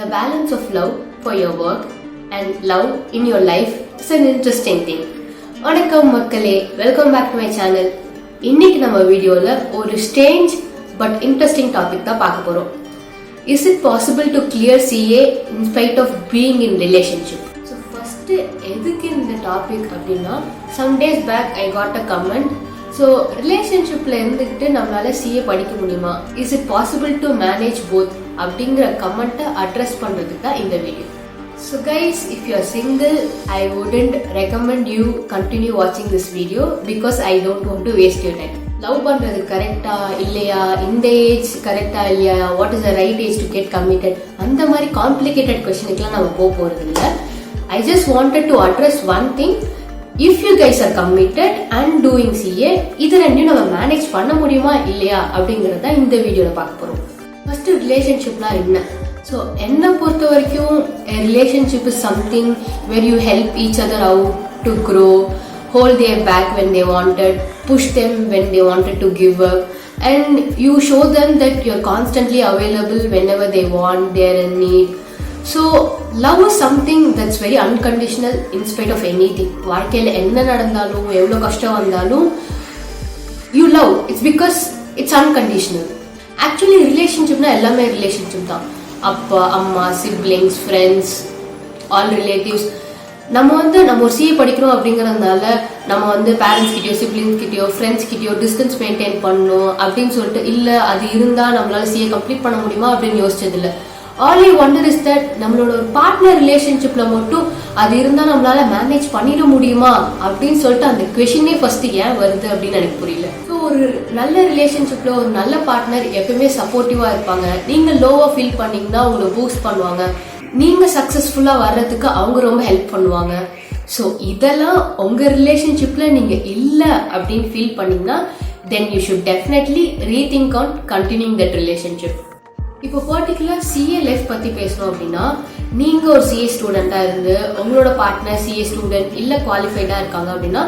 The balance of love for your work and love in your life is an interesting thing. வணக்கம் மக்களே, welcome back to my channel. இன்னைக்கு நம்ம வீடியோல ஒரு strange but interesting topic தான் பார்க்க போறோம். Is it possible to clear CA in spite of being in relationship? So first எதுக்கு இந்த டாபிக் அப்படின்னா, some days back I got a comment. So ரிலேஷன்ஷிப்ல இருந்துட்டு நம்மளால CA படிக்க முடியுமா? Is it possible to manage both? அப்படிங்கிற கமெண்ட்டை அட்ரஸ் பண்றதுக்கு தான் இந்த video. So guys, if you are single, I wouldn't recommend you continue watching this video because I don't want to waste your time. Love பண்றது கரெக்டா இல்லையா, இந்த age கரெக்டா இல்லையா, what is the right age to get committed, அந்த மாதிரி complicated கொஸ்டினுக்குலாம் நம்ம போறது இல்லை. I just wanted to address one thing. If you guys are committed and doing CA, இது ரெண்டையும் நம்ம மேனேஜ் பண்ண முடியுமா இல்லையா அப்படிங்கறத இந்த வீடியோல பார்க்க போறோம். ஃபர்ஸ்ட் ரிலேஷன்ஷிப்னா என்ன? ஸோ என்னை பொறுத்த வரைக்கும் relationship is something where you help each other out to grow, hold their back when they wanted, push them when they wanted to give up, and you show them that you're constantly available whenever they want, they're in need. So love is something that's very unconditional in spite of anything. வாழ்க்கையில் என்ன நடந்தாலும் எவ்வளோ கஷ்டம் வந்தாலும் you love. It's because it's unconditional. Actually ரிலேஷன்ஷிப்னா எல்லாமே relationship தான். அப்பா அம்மா, சிப்ளிங்ஸ், ஃப்ரெண்ட்ஸ், ஆல் ரிலேட்டிவ்ஸ். நம்ம ஒரு சிஏ படிக்கிறோம் அப்படிங்கறதுனால நம்ம பேரண்ட்ஸ் கிட்டயோ, சிப்ளிங்ஸ் கிட்டயோ, ஃப்ரெண்ட்ஸ் கிட்டயோ டிஸ்டன்ஸ் மெயின்டைன் பண்ணணும் அப்படின்னு சொல்லிட்டு இல்ல அது இருந்தா நம்மளால சிஏ கம்ப்ளீட் பண்ண முடியுமா அப்படின்னு யோசிச்சது இல்லை. All I wonder is that நம்மளோட ஒரு பார்ட்னர் ரிலேஷன்ஷிப்ல மட்டும் அது இருந்தா நம்மளால மேனேஜ் பண்ணிட முடியுமா அப்படின்னு சொல்லிட்டு அந்த கொஸ்டினே ஃபர்ஸ்ட் ஏன் வருது அப்படின்னு எனக்கு புரியல. ஸோ ஒரு நல்ல ரிலேஷன்ஷிப்ல ஒரு நல்ல பார்ட்னர் எப்பவுமே சப்போர்ட்டிவா இருப்பாங்க. நீங்க லோவா ஃபீல் பண்ணீங்கன்னா உங்களை பூஸ்ட் பண்ணுவாங்க. நீங்க சக்சஸ்ஃபுல்லா வர்றதுக்கு அவங்க ரொம்ப ஹெல்ப் பண்ணுவாங்க. ஸோ இதெல்லாம் உங்க ரிலேஷன்ஷிப்ல நீங்க இல்ல அப்படின்னு ஃபீல் பண்ணீங்கன்னா then you should definitely rethink on continuing that relationship. இப்போ பர்டிகுலர் சிஏ லைஃப் பத்தி பேசணும் அப்படின்னா, நீங்க ஒரு சிஏ ஸ்டூடெண்டா இருந்து உங்களோட பார்ட்னர் சிஏ ஸ்டூடெண்ட் இல்ல குவாலிஃபைடா இருக்காங்க அப்படின்னா,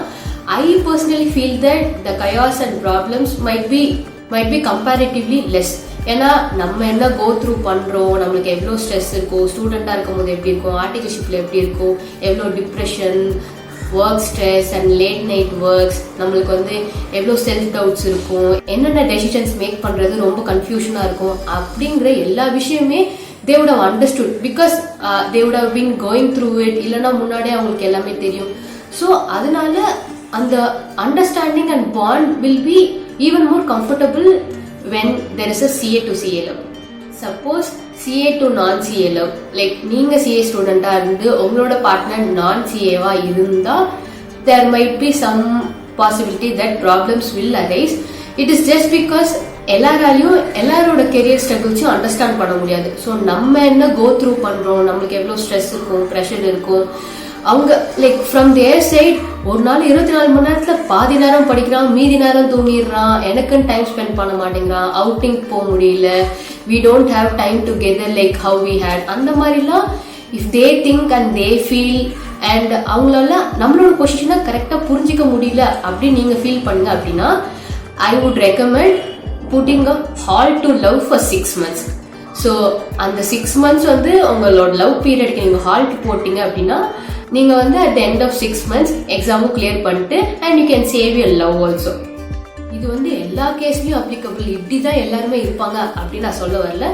I personally feel that the chaos and problems might be comparatively less. ஏன்னா நம்ம என்ன கோ த்ரூ பண்றோம், நம்மளுக்கு எவ்வளோ ஸ்ட்ரெஸ் இருக்கும், ஸ்டூடெண்டா இருக்கும் போது எப்படி இருக்கும், ஆர்டிகல்ஷிப்ல எப்படி இருக்கும், எவ்வளோ depression, work stress and late night works, நம்மளுக்கு எவ்வளோ செல்ஃப் டவுட்ஸ் இருக்கும், என்னென்ன டெசிஷன்ஸ் மேக் பண்றது ரொம்ப கன்ஃபியூஷனா இருக்கும் அப்படிங்கிற எல்லா விஷயமே they would have understood because they would have been going through it. இல்லைன்னா முன்னாடியே அவங்களுக்கு எல்லாமே தெரியும். ஸோ அதனால அந்த understanding and bond will be even more comfortable when there is a CA to CA love. Suppose CA to non-CA love, like நீங்க CA ஸ்டூடெண்டா இருந்து உங்களோட பார்ட்னர் நான் CAவா இருந்தா there might be some possibility that problems will arise. It is just because எல்லாராலையும் எல்லாரோட career ஸ்ட்ரகிள்ஸையும் understand பண்ண முடியாது. So நம்ம என்ன கோ த்ரூ பண்றோம், நம்மளுக்கு எவ்வளோ ஸ்ட்ரெஸ் இருக்கும், ப்ரெஷர் இருக்கும், அவங்க லைக் ஃப்ரம் தேர் சைட் ஒரு நாள் 24 மணி நேரத்துல பாதி நேரம் படிக்கிறான், மீதி நேரம் தூங்கிடுறான், எனக்குன்னு டைம் ஸ்பெண்ட் பண்ண மாட்டேங்கிறான், அவுட்டிங் போக முடியல, we don't have time together like how we had. அந்த மாதிரிலாம் if they think and they feel and அவங்களால நம்மளோட பொசிஷனை கரெக்டா புரிஞ்சிக்க முடியல அப்படின்னு நீங்க ஃபீல் பண்ணுங்க அப்படின்னா, I would recommend putting a halt to love for 6 months. So அந்த 6 months உங்களோட லவ் பீரியடுக்கு நீங்க ஹால்ட் போட்டீங்க அப்படின்னா, நீங்க at the end of 6 months எக்ஸாமும் clear பண்ணிட்டு and you can save your love also. இது எல்லா கேஸ்லயும் அப்ளிகபிள், இப்படிதான் எல்லாருமே இருப்பாங்க அப்படின்னு நான் சொல்ல வரல.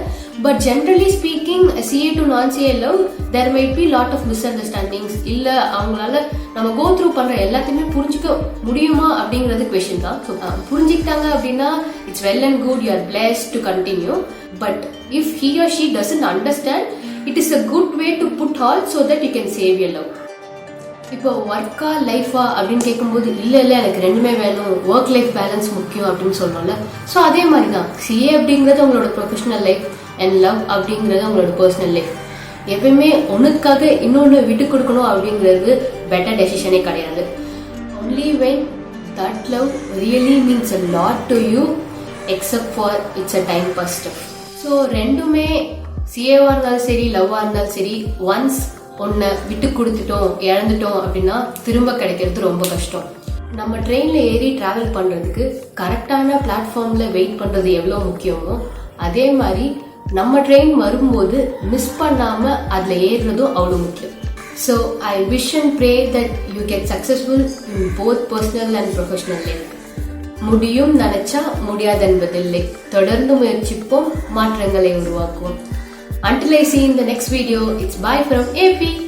But generally speaking CA to non CA love there might be lot of மிஸ் அண்டர்ஸ்டாண்டிங்ஸ். இல்ல அவங்களால நம்ம கோ த்ரூ பண்ற எல்லாத்தையுமே புரிஞ்சுக்க முடியுமா அப்படிங்கிறது கொஸ்டின் தான். ஸோ புரிஞ்சுக்கிட்டாங்க அப்படின்னா it's well and good, you are blessed to continue. But if he or she doesn't understand, it is a good way to put halt so that you can save your love. இப்போ ஒர்க்கா லைஃபா அப்படின்னு கேட்கும்போது இல்லை எனக்கு ரெண்டுமே வேணும், work life balance முக்கியம் அப்படின்னு சொல்றோம்ல. ஸோ அதே மாதிரி தான் சிஏ அப்படிங்கிறது உங்களோட ப்ரொஃபஷனல் லைஃப் அண்ட் லவ் அப்படிங்கிறது உங்களோட பர்சனல் லைஃப். எப்பயுமே ஒன்றுக்காக இன்னொன்று விட்டு கொடுக்கணும் அப்படிங்கிறது பெட்டர் டெசிஷனே கிடையாது. Only when that love really means a lot to you except for it's a time pass stuff. So ரெண்டுமே சிஏவா இருந்தாலும் சரி, லவ்வா இருந்தாலும் சரி, ஒன்ஸ் ஒன்றை விட்டு கொடுத்துட்டோம், இழந்துட்டோம் அப்படின்னா திரும்ப கிடைக்கிறது ரொம்ப கஷ்டம். நம்ம ட்ரெயின்ல ஏறி டிராவல் பண்றதுக்கு கரெக்டான பிளாட்ஃபார்ம்ல வெயிட் பண்றது எவ்வளோ முக்கியமோ, அதே மாதிரி நம்ம ட்ரெயின் வரும்போது மிஸ் பண்ணாம அதுல ஏறுறதும் அவ்வளவு முக்கியம். So I wish and pray that you get successful in both personal and professional life. முடியும் நினைச்சா முடியாது என்பதில்லை. தொடர்ந்து முயற்சிப்போம், மாற்றங்களை உருவாக்குவோம். Until I see you in the next video, it's bye from AP.